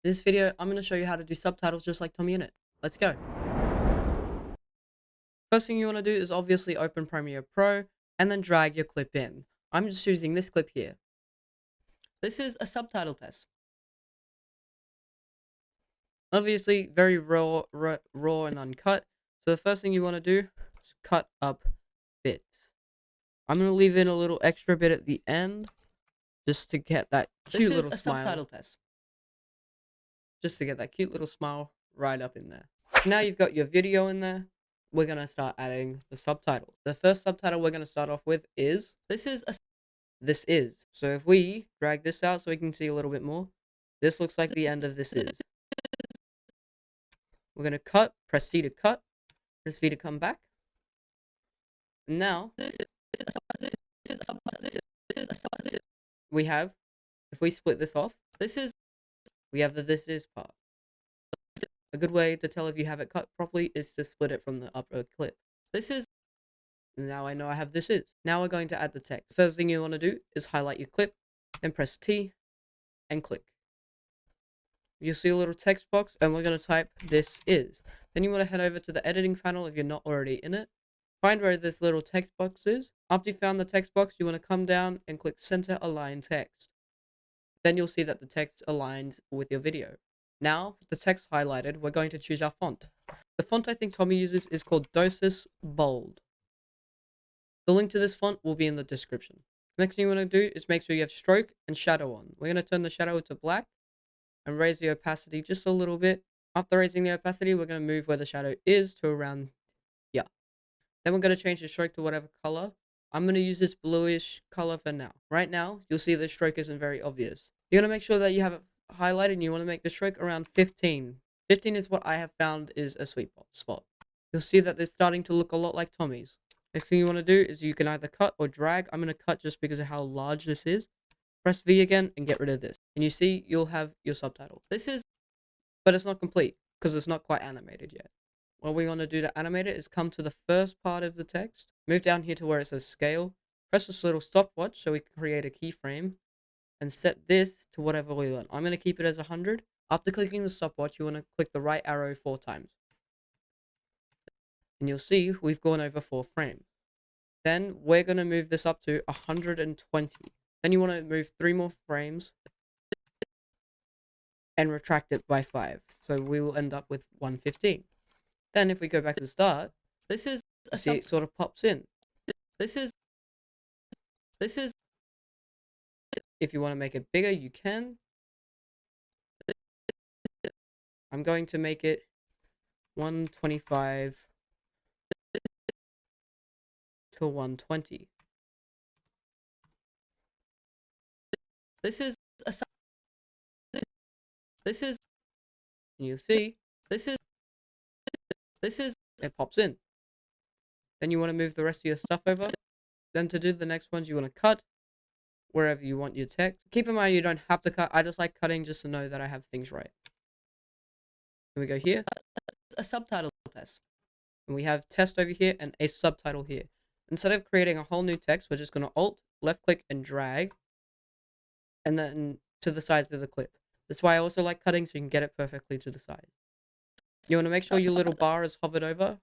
In this video, I'm going to show you how to do subtitles just like Tommyinnit. Let's go. First thing you want to do is obviously open Premiere Pro and then drag your clip in. I'm just using this clip here. This is a subtitle test. Obviously, very raw and uncut. So the first thing you want to do is cut up bits. I'm going to leave in a little extra bit at the end just to get that cute little smile. Subtitle test. Just to get that cute little smile right up in there. Now you've got your video in there. We're going to start adding the subtitles. The first subtitle we're going to start off with is, this is. So if we drag this out so we can see a little bit more, this looks like the end of this is. We're going to cut, press C to cut, press V to come back. Now, we have, if we split this off, we have the this is part. A good way to tell if you have it cut properly is to split it from the upper clip. Now I know I have this is. Now we're going to add the text. First thing you want to do is highlight your clip, then press T and click. You'll see a little text box and we're going to type this is. Then you want to head over to the editing panel if you're not already in it. Find where this little text box is. After you found the text box, you want to come down and click center align text. Then you'll see that the text aligns with your video. Now, the text highlighted, we're going to choose our font. The font I think Tommy uses is called Dosis Bold. The link to this font will be in the description. Next thing you want to do is make sure you have stroke and shadow on. We're going to turn the shadow to black and raise the opacity just a little bit. After raising the opacity, we're going to move where the shadow is to around here. Then we're going to change the stroke to whatever color. I'm going to use this bluish color for now. Right now, you'll see the stroke isn't very obvious. You're going to make sure that you have it highlighted and you want to make the stroke around 15. 15 is what I have found is a sweet spot. You'll see that they're starting to look a lot like Tommy's. Next thing you want to do is you can either cut or drag. I'm going to cut just because of how large this is. Press V again and get rid of this. And you see you'll have your subtitle. But it's not complete because it's not quite animated yet. What we want to do to animate it is come to the first part of the text, move down here to where it says scale, press this little stopwatch so we can create a keyframe, and set this to whatever we want. I'm going to keep it as 100. After clicking the stopwatch, you want to click the right arrow 4 times. And you'll see we've gone over 4 frames. Then we're going to move this up to 120. Then you want to move 3 more frames and retract it by 5. So we will end up with 115. Then if we go back to the start, see it sort of pops in. If you want to make it bigger, you can. I'm going to make it 125 to 120. And you see, it pops in. Then you want to move the rest of your stuff over. Then to do the next ones, you want to cut wherever you want your text. Keep in mind you don't have to cut. I just like cutting just to know that I have things right. Then we go here, a subtitle test. And we have test over here and a subtitle here. Instead of creating a whole new text, we're just going to Alt, left click and drag. And then to the sides of the clip. That's why I also like cutting so you can get it perfectly to the side. You want to make sure your little bar is hovered over.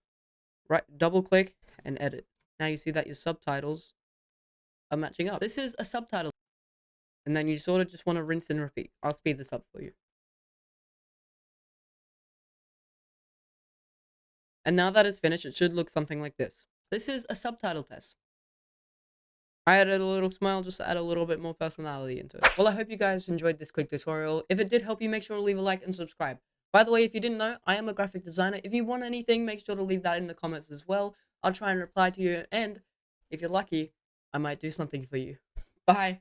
Right, double click and edit. Now you see that your subtitles are matching up. This is a subtitle. And then you sort of just want to rinse and repeat. I'll speed this up for you. And now that it's finished, it should look something like this. This is a subtitle test. I added a little smile just to add a little bit more personality into it. Well, I hope you guys enjoyed this quick tutorial. If it did help you, make sure to leave a like and subscribe. By the way, if you didn't know, I am a graphic designer. If you want anything, make sure to leave that in the comments as well. I'll try and reply to you, and if you're lucky, I might do something for you. Bye.